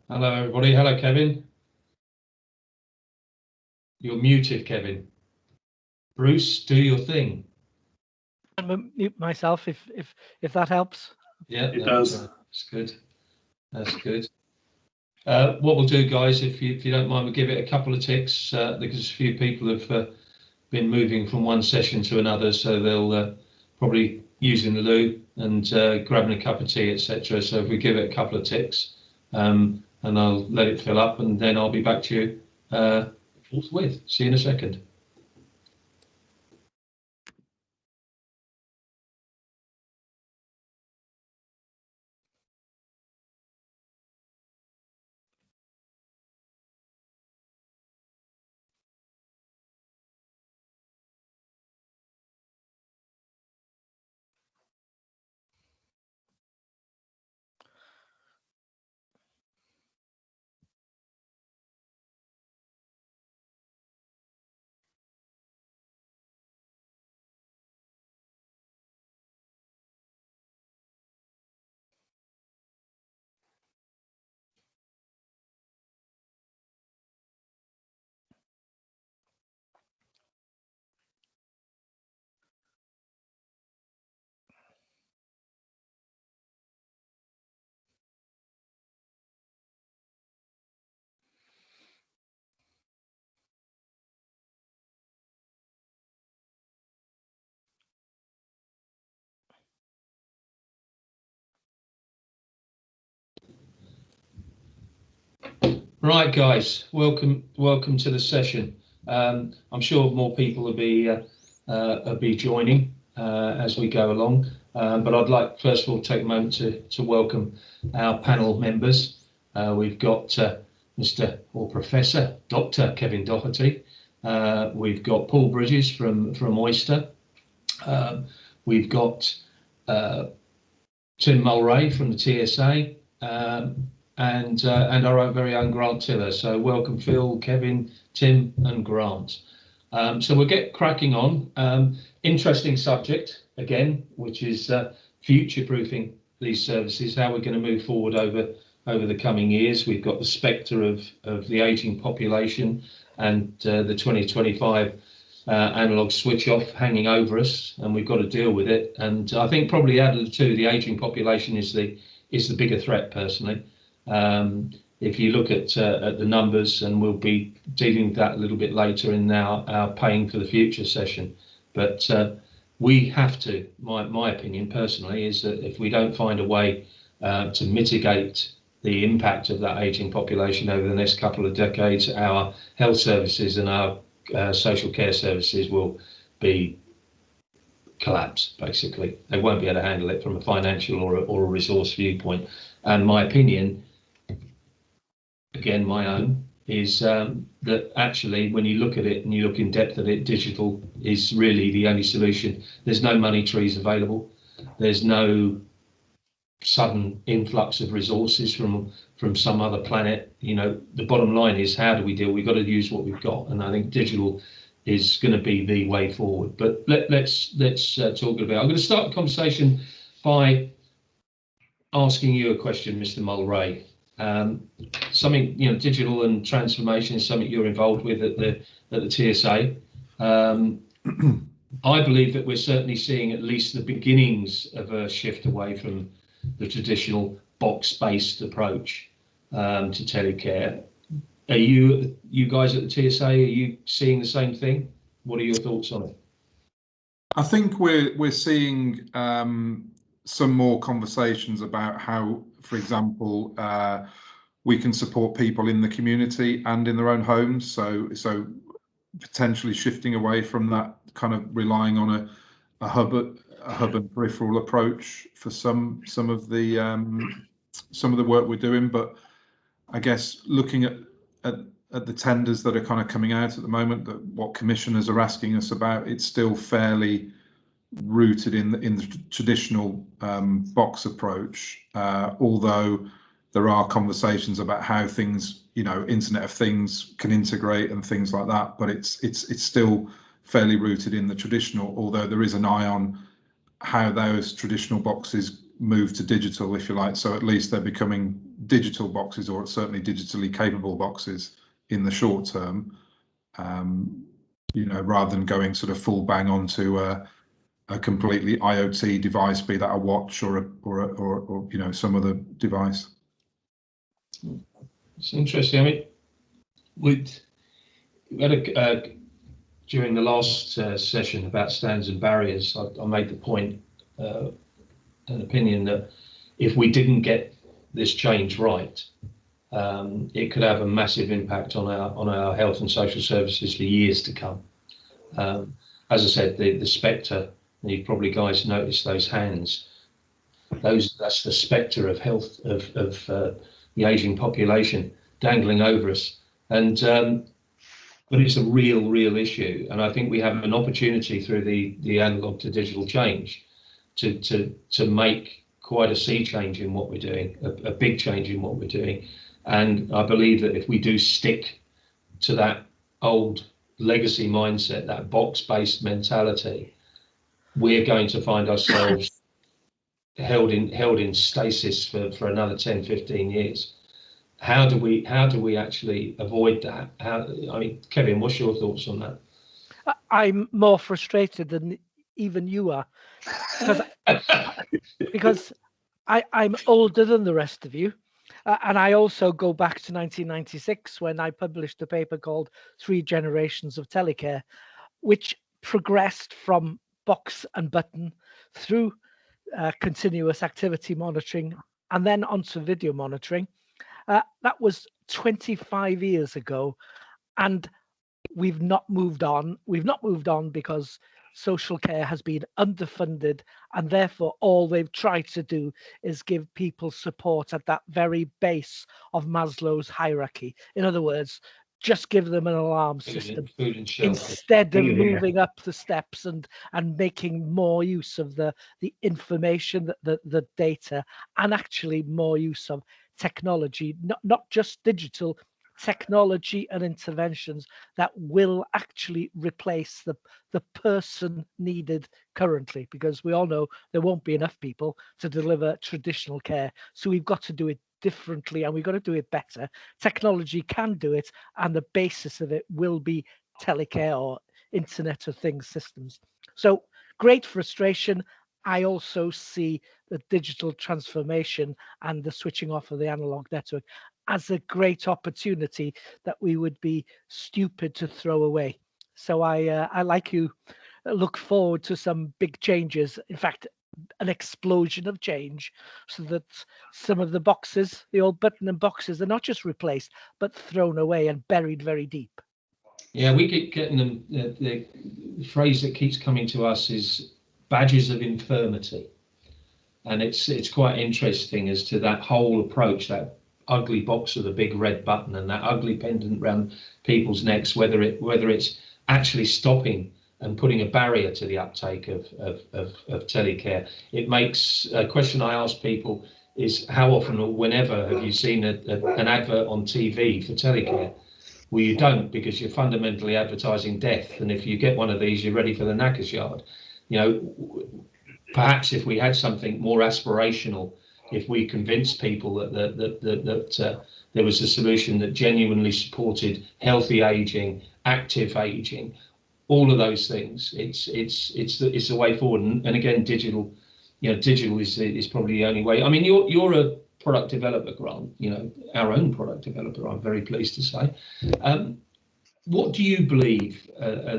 Hello, everybody. Hello, Kevin. You're muted, Kevin. Bruce, do your thing. I'm mute myself if that helps. Yeah, it does. That's good. That's good. What we'll do, guys, if you don't mind, we'll give it a couple of ticks because a few people have been moving from one session to another, so they'll probably using the loo and grabbing a cup of tea, etc. So if we give it a couple of ticks, and I'll let it fill up, and then I'll be back to you forthwith. See you in a second. Right, guys, welcome to the session. I'm sure more people will be joining as we go along, but I'd like first of all take a moment to welcome our panel members. We've got Mr. or Professor Dr. Kevin Doughty. We've got Paul Bridges from Oyster. We've got Tim Mulrey from the TSA. And our own very own Grant Tiller. So welcome Phil, Kevin, Tim and Grant. So we'll get cracking on. Interesting subject again, which is future-proofing these services, how we're going to move forward over the coming years. We've got the spectre of the ageing population and the 2025 analog switch off hanging over us, and we've got to deal with it. And I think probably out of the two, the ageing population is the bigger threat personally. If you look at the numbers, and we'll be dealing with that a little bit later in our paying for the future session, but we have to, my opinion personally is that if we don't find a way to mitigate the impact of that ageing population over the next couple of decades, our health services and our social care services will be collapse. Basically, they won't be able to handle it from a financial or a resource viewpoint. And my opinion, again my own, is that actually when you look at it and you look in depth at it, digital is really the only solution. There's no money trees available. There's no sudden influx of resources from some other planet. You know, the bottom line is, how do we deal? We've got to use what we've got, and I think digital is going to be the way forward. But let's talk about. I'm going to start the conversation by asking you a question, Mr. Mulrey. Something, you know, digital and transformation is something you're involved with at the TSA. I believe that we're certainly seeing at least the beginnings of a shift away from the traditional box-based approach to telecare. Are you guys at the TSA, are you seeing the same thing? What are your thoughts on it? I think we're seeing some more conversations about how, for example, we can support people in the community and in their own homes. So potentially shifting away from that kind of relying on a hub and peripheral approach for some of the work we're doing. But I guess looking at the tenders that are kind of coming out at the moment, that what commissioners are asking us about, it's still fairly rooted in the traditional box approach, although there are conversations about how things, you know, Internet of Things can integrate and things like that, but it's still fairly rooted in the traditional, although there is an eye on how those traditional boxes move to digital, if you like. So at least they're becoming digital boxes, or certainly digitally capable boxes in the short term. You know, rather than going sort of full bang onto a completely IoT device, be that a watch or you know, some other device. It's interesting. I mean, we had during the last session about standards and barriers, I made the point, an opinion that if we didn't get this change right, it could have a massive impact on our health and social services for years to come. As I said, the spectre, and you probably guys noticed those hands. That's the spectre of health of the ageing population dangling over us, and but it's a real issue. And I think we have an opportunity through the analog to digital change to make quite a sea change in what we're doing, a big change in what we're doing. And I believe that if we do stick to that old legacy mindset, that box-based mentality, we're going to find ourselves held in stasis for another 10, 15 years. How do we actually avoid that? I mean, Kevin, what's your thoughts on that? I'm more frustrated than even you are, because I'm older than the rest of you. And I also go back to 1996 when I published a paper called 3 Generations of Telecare, which progressed from box and button through continuous activity monitoring and then onto video monitoring. That was 25 years ago, and we've not moved on. We've not moved on because social care has been underfunded, and therefore all they've tried to do is give people support at that very base of Maslow's hierarchy. In other words, just give them an alarm system food and shelter, instead of moving up the steps and making more use of the information, the data, and actually more use of technology, not just digital technology and interventions that will actually replace the person needed currently, because we all know there won't be enough people to deliver traditional care. So we've got to do it differently, and we've got to do it better. Technology can do it, and the basis of it will be telecare or Internet of Things systems. So great frustration. I also see the digital transformation and the switching off of the analog network as a great opportunity that we would be stupid to throw away. So I like you, look forward to some big changes. In fact, an explosion of change, so that some of the boxes, the old button and boxes, are not just replaced, but thrown away and buried very deep. Yeah, we keep getting them. The phrase that keeps coming to us is badges of infirmity. And it's quite interesting as to that whole approach, that ugly box with a big red button and that ugly pendant around people's necks, whether it's actually stopping and putting a barrier to the uptake of telecare. It makes a question I ask people is, how often or whenever have you seen an advert on TV for telecare? Well, you don't, because you're fundamentally advertising death. And if you get one of these, you're ready for the knackers yard. You know, perhaps if we had something more aspirational, if we convinced people that there was a solution that genuinely supported healthy aging, active aging, all of those things, it's the way forward. And again, digital is probably the only way. I mean, you're a product developer, Grant. You know, our own product developer, I'm very pleased to say. What do you believe are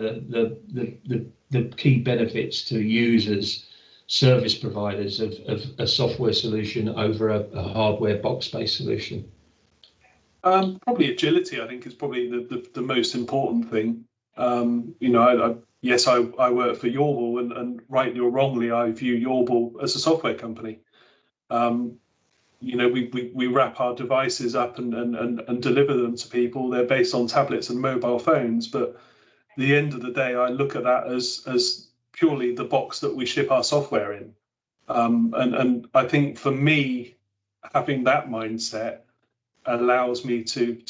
the key benefits to users, service providers of a software solution over a hardware box-based solution? Probably agility, I think, is probably the most important thing. You know, I work for Yorbl, and rightly or wrongly, I view Yorbl as a software company. You know, we wrap our devices up and deliver them to people. They're based on tablets and mobile phones, but at the end of the day, I look at that as purely the box that we ship our software in. And I think for me, having that mindset allows me to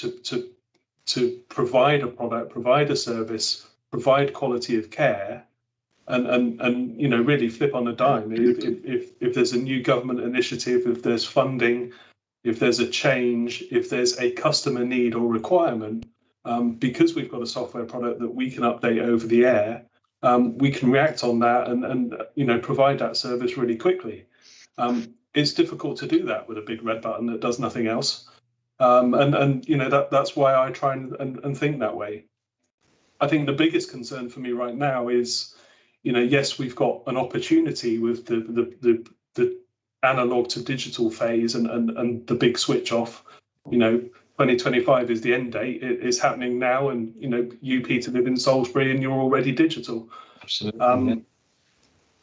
provide a product, provide a service, provide quality of care and you know, really flip on a dime. If there's a new government initiative, if there's funding, if there's a change, if there's a customer need or requirement, because we've got a software product that we can update over the air, we can react on that and you know, provide that service really quickly. It's difficult to do that with a big red button that does nothing else. And you know, that's why I try and think that way. I think the biggest concern for me right now is, you know, yes, we've got an opportunity with the analog to digital phase and the big switch off. You know, 2025 is the end date. It is happening now, and you know, you, Peter, live in Salisbury and you're already digital. Absolutely.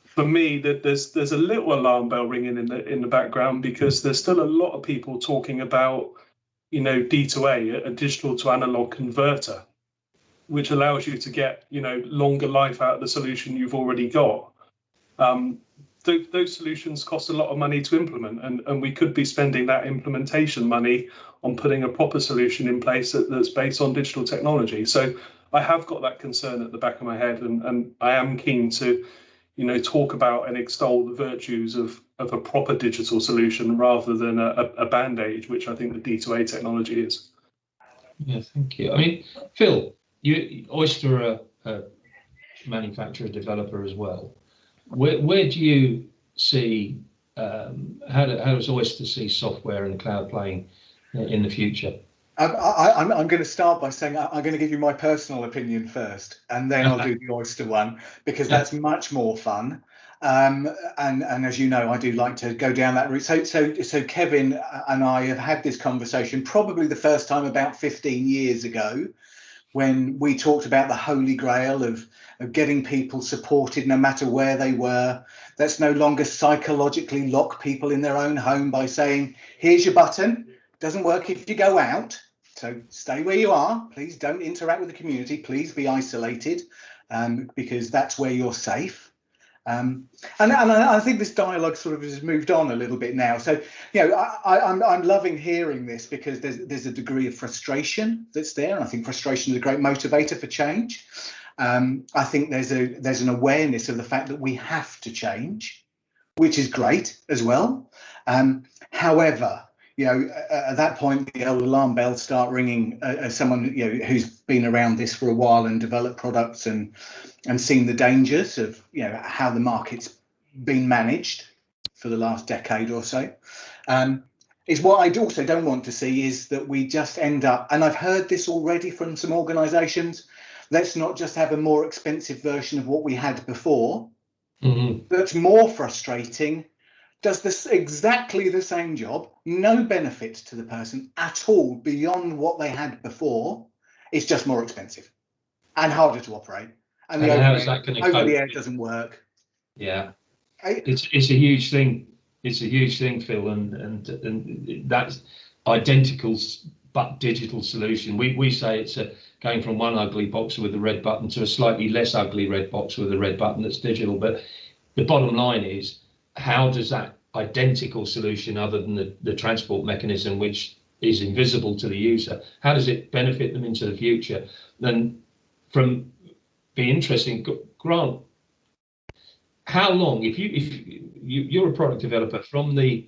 For me, there's a little alarm bell ringing in the background, because there's still a lot of people talking about, you know, D2A, a digital to analog converter, which allows you to get, you know, longer life out of the solution you've already got. Those solutions cost a lot of money to implement, and we could be spending that implementation money on putting a proper solution in place that's based on digital technology. So I have got that concern at the back of my head, and I am keen to, you know, talk about and extol the virtues of a proper digital solution rather than a band-aid, which I think the D2A technology is. Yeah, thank you. I mean, Phil, Oyster are a manufacturer, developer as well. Where do you see, how does Oyster see software and cloud playing in the future? I'm going to start by saying I'm going to give you my personal opinion first, and then I'll do the Oyster one, because that's much more fun. And as you know, I do like to go down that route. So Kevin and I have had this conversation probably the first time about 15 years ago, when we talked about the holy grail of getting people supported no matter where they were. Let's no longer psychologically lock people in their own home by saying, here's your button, doesn't work if you go out, so stay where you are, please don't interact with the community, please be isolated, because that's where you're safe. And I think this dialogue sort of has moved on a little bit now. So, you know, I'm loving hearing this, because there's a degree of frustration that's there, and I think frustration is a great motivator for change. I think there's an awareness of the fact that we have to change, which is great as well. However, you know, at that point, the old alarm bells start ringing as someone, you know, who's been around this for a while and developed products and seen the dangers of, you know, how the market's been managed for the last decade or so. Is what I also don't want to see is that we just end up, and I've heard this already from some organisations, let's not just have a more expensive version of what we had before. That's more frustrating, does this exactly the same job, no benefit to the person at all beyond what they had before. It's just more expensive and harder to operate. And the over the air doesn't work. Yeah, it's a huge thing. It's a huge thing, Phil, and that's identical but digital solution. We say it's going from one ugly box with a red button to a slightly less ugly red box with a red button that's digital. But the bottom line is, how does that identical solution, other than the transport mechanism, which is invisible to the user, how does it benefit them into the future? Then, from be interesting, Grant, how long, if you're a product developer, from the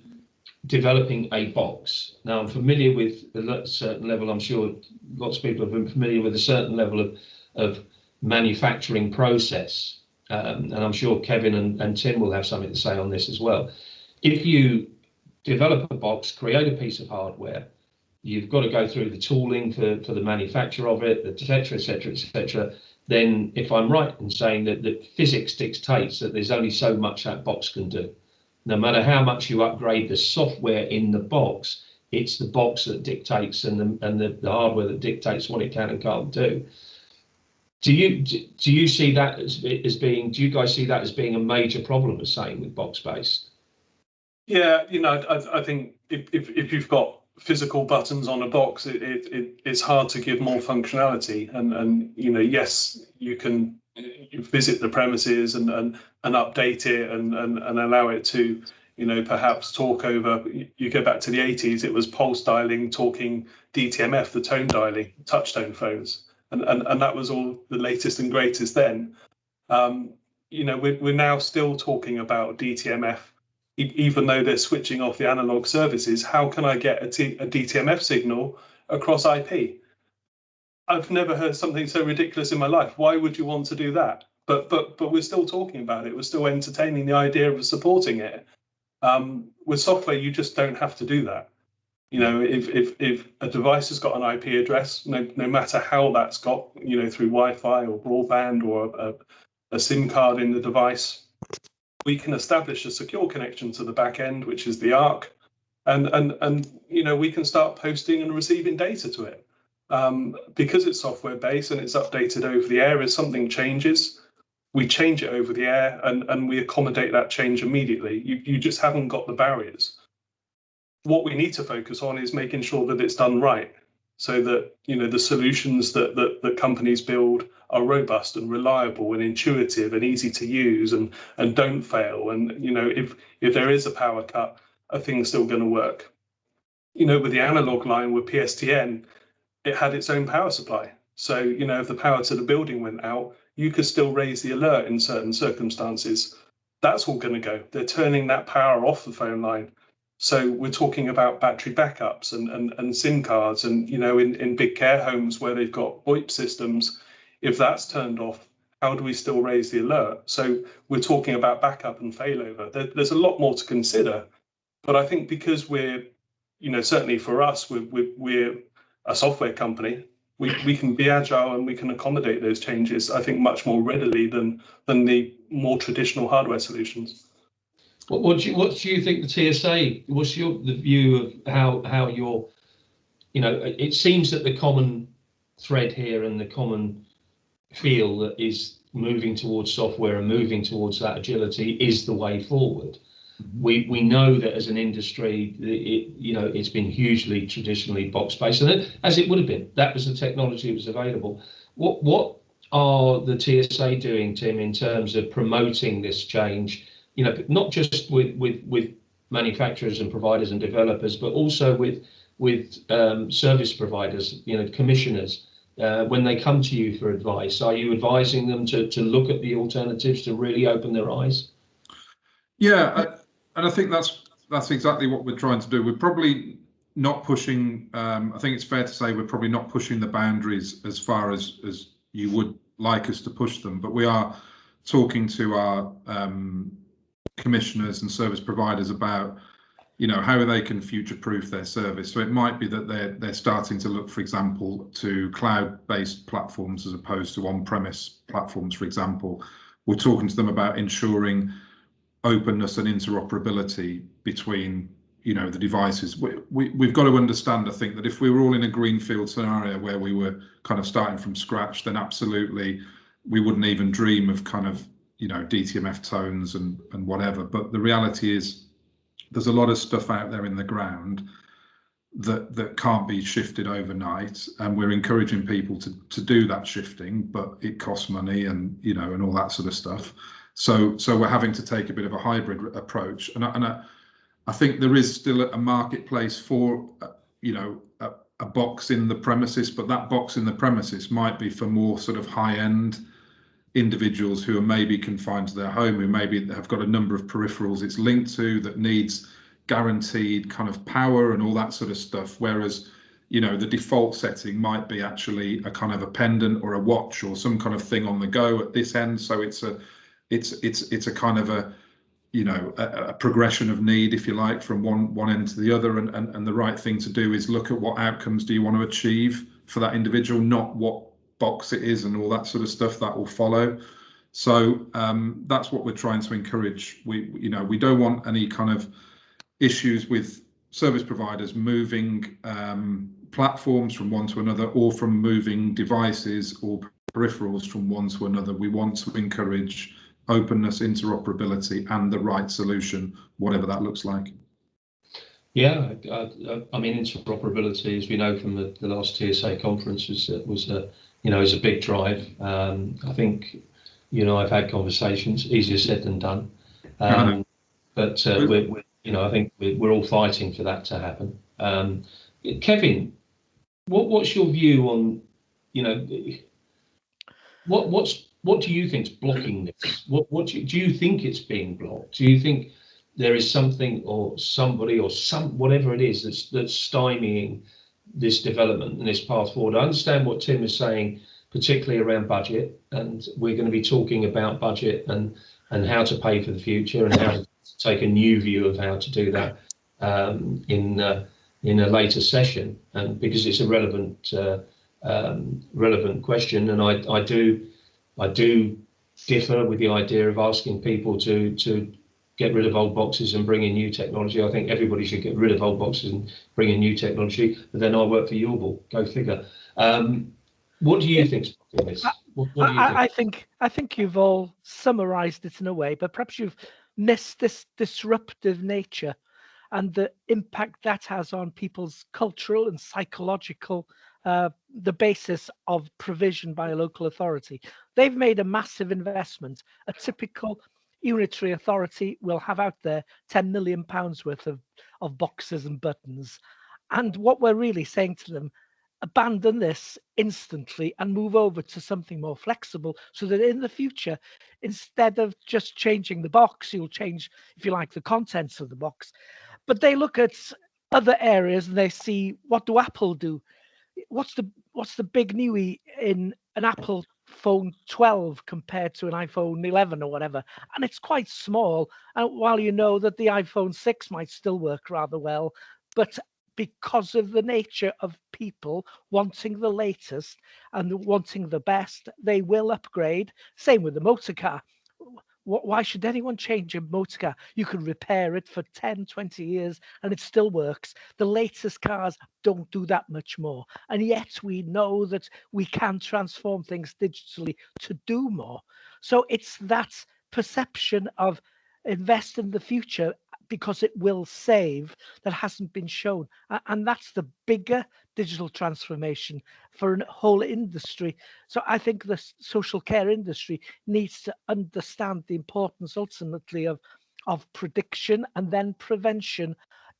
developing a box, now I'm familiar with a certain level, I'm sure lots of people have been familiar with a certain level of manufacturing process, and I'm sure Kevin and Tim will have something to say on this as well. If you develop a box, create a piece of hardware, you've got to go through the tooling for the manufacture of it, et cetera, et cetera, et cetera. Then, if I'm right in saying that physics dictates that there's only so much that box can do, no matter how much you upgrade the software in the box, it's the box that dictates and the hardware that dictates what it can and can't do. Do you see that as being? Do you guys see that as being a major problem, as saying, with box based? Yeah, you know, I think if you've got physical buttons on a box, it's hard to give more functionality. And you know, yes, you can visit the premises and update it and allow it to, you know, perhaps talk over. You go back to the 80s, it was pulse dialing, talking DTMF, the tone dialing, touch tone phones, and that was all the latest and greatest then. we're now still talking about DTMF, even though they're switching off the analog services. How can I get a DTMF signal across IP? I've never heard something so ridiculous in my life. Why would you want to do that? But we're still talking about it. We're still entertaining the idea of supporting it. With software, you just don't have to do that. If a device has got an IP address, no matter how that's got, through Wi-Fi or broadband or a SIM card in the device, we can establish a secure connection to the back end, which is the ARC, and we can start posting and receiving data to it. Because it's software based and it's updated over the air, if something changes, we change it over the air and we accommodate that change immediately. You just haven't got the barriers. What we need to focus on is making sure that it's done right, so that the solutions that companies build are robust and reliable and intuitive and easy to use and don't fail. And if there is a power cut, are things still going to work? With the analog line with PSTN, it had its own power supply. So if the power to the building went out, you could still raise the alert in certain circumstances. That's all going to go. They're turning that power off the phone line. So we're talking about battery backups and SIM cards, and in big care homes where they've got VoIP systems, if that's turned off, how do we still raise the alert? So we're talking about backup and failover. There's a lot more to consider, but I think because we're, certainly for us, we're a software company, we can be agile and we can accommodate those changes, I think, much more readily than the more traditional hardware solutions. What do you think the TSA? What's the view of how you're? It seems that the common thread here and the common feel that is moving towards software and moving towards that agility is the way forward. We know that as an industry, it's been hugely traditionally box based, and as it would have been, that was the technology that was available. What are the TSA doing, Tim, in terms of promoting this change? Not just with manufacturers and providers and developers, but also with service providers, commissioners. When they come to you for advice, are you advising them to look at the alternatives, to really open their eyes? Yeah, and I think that's exactly what we're trying to do. We're probably not pushing. I think it's fair to say we're probably not pushing the boundaries as far as you would like us to push them, but we are talking to our commissioners and service providers about how they can future-proof their service. So it might be that they're starting to look, for example, to cloud-based platforms as opposed to on-premise platforms, for example. We're talking to them about ensuring openness and interoperability between the devices. We've got to understand, I think, that if we were all in a greenfield scenario where we were kind of starting from scratch, then absolutely we wouldn't even dream of kind of DTMF tones and whatever. But the reality is there's a lot of stuff out there in the ground that can't be shifted overnight, and we're encouraging people to do that shifting, but it costs money and and all that sort of stuff. So we're having to take a bit of a hybrid approach, and I think there is still a marketplace for a box in the premises, but that box in the premises might be for more sort of high-end individuals who are maybe confined to their home, who maybe have got a number of peripherals it's linked to that needs guaranteed kind of power and all that sort of stuff, whereas the default setting might be actually a kind of a pendant or a watch or some kind of thing on the go at this end. So it's a kind of a progression of need, if you like, from one end to the other, and the right thing to do is look at what outcomes do you want to achieve for that individual, not what box it is and all that sort of stuff that will follow. So that's what we're trying to encourage. We don't want any kind of issues with service providers moving platforms from one to another, or from moving devices or peripherals from one to another. We want to encourage openness, interoperability, and the right solution, whatever that looks like. Yeah, I mean, interoperability, as we know from the last TSA conference, was a big drive. I think I've had conversations, easier said than done, but I think we're all fighting for that to happen. Kevin, what's your view on what's what do you think's blocking this? What do you think it's being blocked? Do you think there is something or somebody or whatever it is that's stymieing this development and this path forward? I understand what Tim is saying, particularly around budget, and we're going to be talking about budget and how to pay for the future and how to take a new view of how to do that in a later session, and because it's a relevant question, and I do differ with the idea of asking people to get rid of old boxes and bring in new technology. I think everybody should get rid of old boxes and bring in new technology. But then I work for Yorbl. Go figure. What do you think? What do you think? I think you've all summarised it in a way, but perhaps you've missed this disruptive nature and the impact that has on people's cultural and psychological, the basis of provision by a local authority. They've made a massive investment. A typical unitary authority will have out there £10 million worth of boxes and buttons. And what we're really saying to them, abandon this instantly and move over to something more flexible, so that in the future, instead of just changing the box, you'll change, if you like, the contents of the box. But they look at other areas and they see, what do Apple do? What's the big newie in an Apple phone 12 compared to an iPhone 11 or whatever? And it's quite small. And while you know that the iPhone 6 might still work rather well, but because of the nature of people wanting the latest and wanting the best, they will upgrade. Same with the motor car. Why should anyone change a motor car? You can repair it for 10, 20 years and it still works. The latest cars don't do that much more. And yet we know that we can transform things digitally to do more. So it's that perception of invest in the future because it will save that hasn't been shown. And that's the bigger digital transformation for a whole industry. So I think the social care industry needs to understand the importance ultimately of prediction and then prevention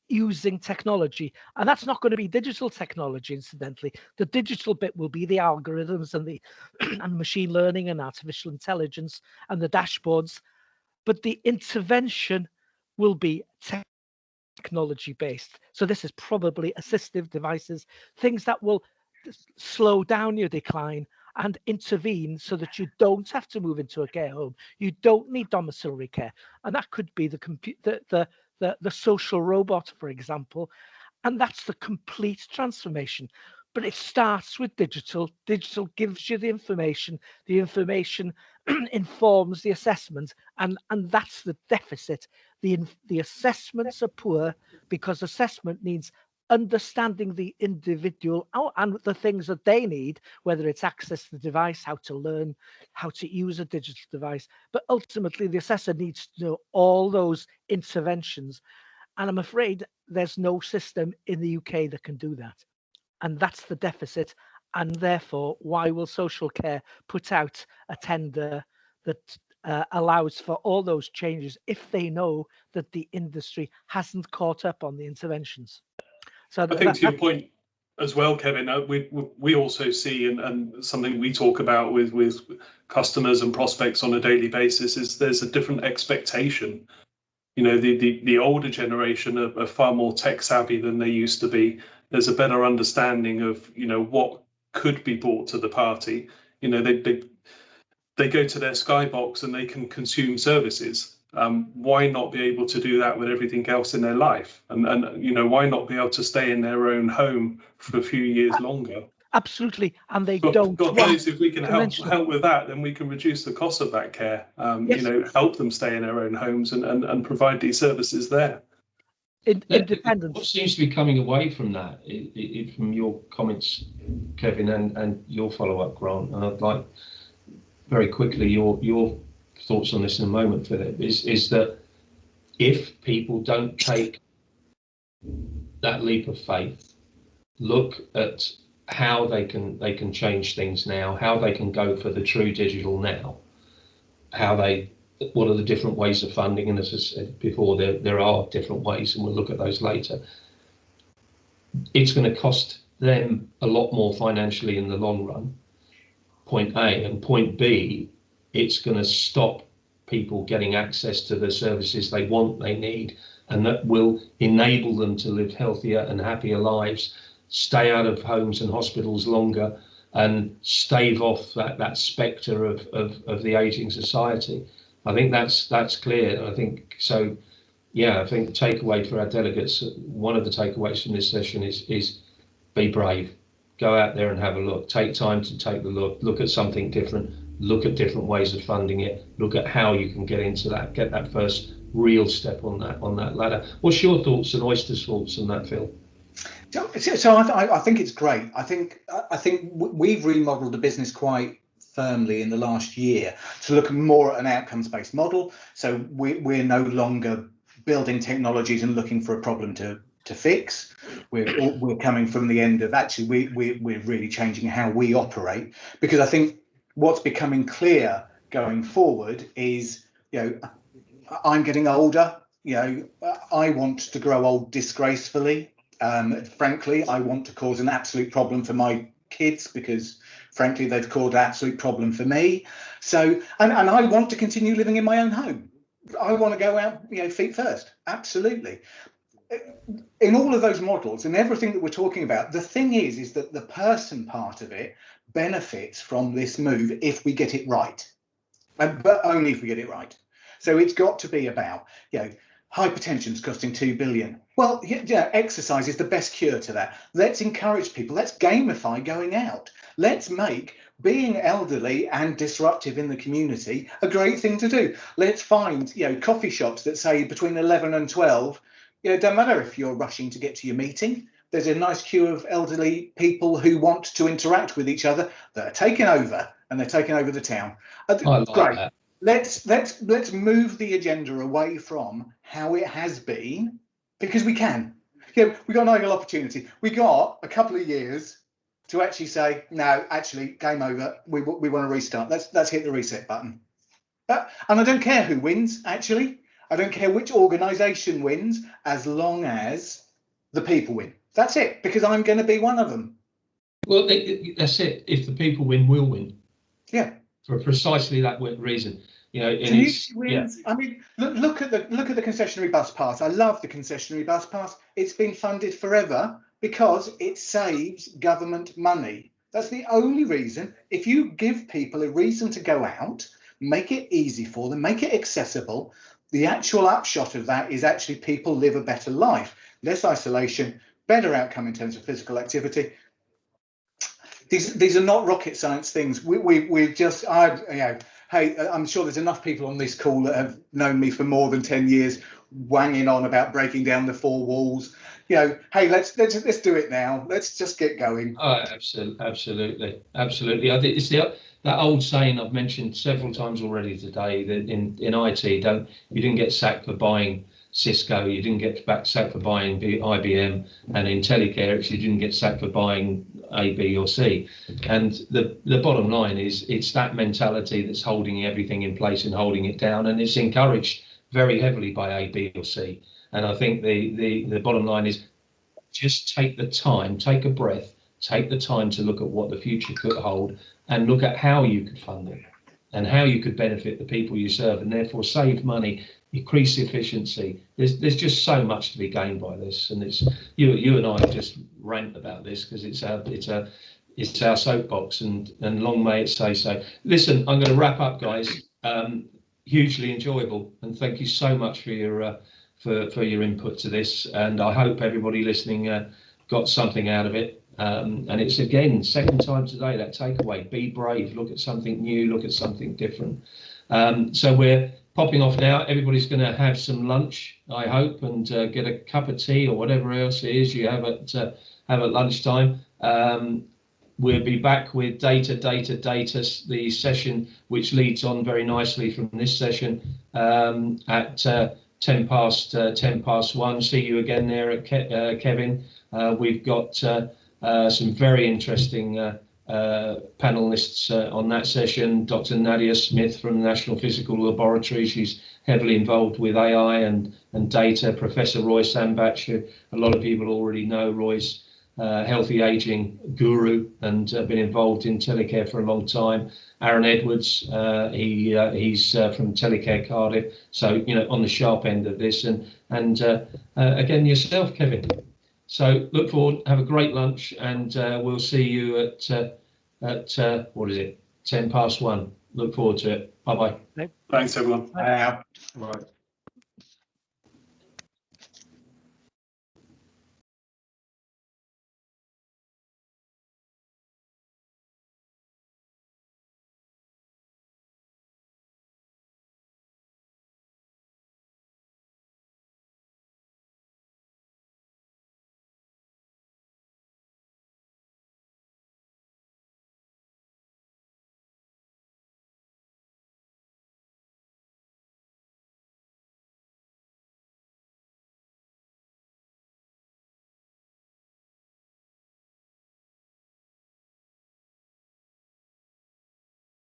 using technology. And that's not going to be digital technology, incidentally. The digital bit will be the algorithms and the and machine learning and artificial intelligence and the dashboards. But the intervention will be technology based. So this is probably assistive devices, things that will slow down your decline and intervene so that you don't have to move into a care home. You don't need domiciliary care. And that could be the social robot, for example. And that's the complete transformation. But it starts with digital. Digital gives you the information informs the assessment, and that's the deficit. The assessments are poor because assessment needs understanding the individual and the things that they need, whether it's access to the device, how to learn, how to use a digital device. But ultimately, the assessor needs to know all those interventions. And I'm afraid there's no system in the UK that can do that. And that's the deficit. And therefore, why will social care put out a tender that allows for all those changes if they know that the industry hasn't caught up on the interventions? So I think to your point as well, Kevin, we also see, and something we talk about with customers and prospects on a daily basis, is there's a different expectation. You know, the older generation are far more tech savvy than they used to be. There's a better understanding of, you know, what could be brought to the party. You know, they go to their Skybox and they can consume services. Why not be able to do that with everything else in their life? And you know, why not be able to stay in their own home for a few years longer? Absolutely, and they God don't. knows if we can help with that, then we can reduce the cost of that care. Yes. You know, help them stay in their own homes and provide these services there. Independence. What seems to be coming away from that, from your comments, Kevin, and your follow-up, Grant, and I'd like very quickly your thoughts on this in a moment, Philip, is that if people don't take that leap of faith, look at how they can change things now, how they can go for the true digital now, what are the different ways of funding, and as I said before, there are different ways, and we'll look at those later. It's going to cost them a lot more financially in the long run, point A, and point B, it's going to stop people getting access to the services they want, they need, and that will enable them to live healthier and happier lives, stay out of homes and hospitals longer, and stave off that spectre of the aging society. I think that's clear. I think so. Yeah, I think the takeaway for our delegates, one of the takeaways from this session is be brave. Go out there and have a look. Take time to take the look at something different. Look at different ways of funding it. Look at how you can get into that, get that first real step on that ladder. What's your thoughts and Oyster's thoughts on that, Phil? So I think it's great. I think we've remodeled the business quite firmly in the last year to look more at an outcomes-based model. So we're no longer building technologies and looking for a problem to fix. We're coming from the end of actually we're really changing how we operate, because I think what's becoming clear going forward is, you know, I'm getting older. You know, I want to grow old disgracefully. Frankly, I want to cause an absolute problem for my kids, because frankly they've caused an absolute problem for me. So and I want to continue living in my own home. I want to go out, you know, feet first. Absolutely. In all of those models and everything that we're talking about, the thing is that the person part of it benefits from this move if we get it right, but only if we get it right. So it's got to be about, you know, hypertension's costing 2 billion. Well, yeah, exercise is the best cure to that. Let's encourage people. Let's gamify going out. Let's make being elderly and disruptive in the community a great thing to do. Let's find, you know, coffee shops that say between 11 and 12. You know, it don't matter if you're rushing to get to your meeting. There's a nice queue of elderly people who want to interact with each other that are taking over, and they're taking over the town. Like great. That. Let's move the agenda away from how it has been, because we can. You know, we got an ideal opportunity. We got a couple of years to actually say, no, actually, game over. We want to restart. Let's hit the reset button. And I don't care who wins. Actually, I don't care which organisation wins, as long as the people win. That's it, because I'm going to be one of them. Well, that's it. If the people win, we'll win. Yeah. For precisely that reason. You know, and wins. Yeah. I mean, look at the concessionary bus pass. I love the concessionary bus pass. It's been funded forever because it saves government money. That's the only reason. If you give people a reason to go out, make it easy for them, make it accessible, the actual upshot of that is actually people live a better life, less isolation, better outcome in terms of physical activity. These are not rocket science things. We've just, you know, hey, I'm sure there's enough people on this call that have known me for more than 10 years, wanging on about breaking down the four walls. You know, hey, let's do it now. Let's just get going. Oh, absolutely. I think it's that old saying I've mentioned several times already today, that in IT, you didn't get sacked for buying Cisco, you didn't get sacked for buying IBM, and in telecares you didn't get sacked for buying A, B or C. And the bottom line is it's that mentality that's holding everything in place and holding it down, and it's encouraged very heavily by A, B or C. And I think the bottom line is just take the time, take a breath, take the time to look at what the future could hold, and look at how you could fund it and how you could benefit the people you serve, and therefore save money, increase efficiency. There's just so much to be gained by this, and it's you and I just rant about this because it's our soapbox, and long may it say so. Listen, I'm going to wrap up, guys. Hugely enjoyable, and thank you so much for your input to this, and I hope everybody listening got something out of it. And it's again second time today, that takeaway: be brave, look at something new, look at something different. So we're popping off now. Everybody's going to have some lunch, I hope, and get a cup of tea or whatever else it is you have at lunchtime. We'll be back with data, the session which leads on very nicely from this session at 10 past 1. See you again there at Kevin. We've got some very interesting panelists on that session. Dr. Nadia Smith from the National Physical Laboratory. She's heavily involved with AI and data. Professor Roy Sambach, who a lot of people already know. Roy's healthy aging guru and been involved in telecare for a long time. Aaron Edwards, he's from Telecare Cardiff, so on the sharp end of this, and again yourself, Kevin. So look forward, have a great lunch, and we'll see you at what is it, 1:10. Look forward to it. Bye bye. Thanks everyone. Bye now. Right.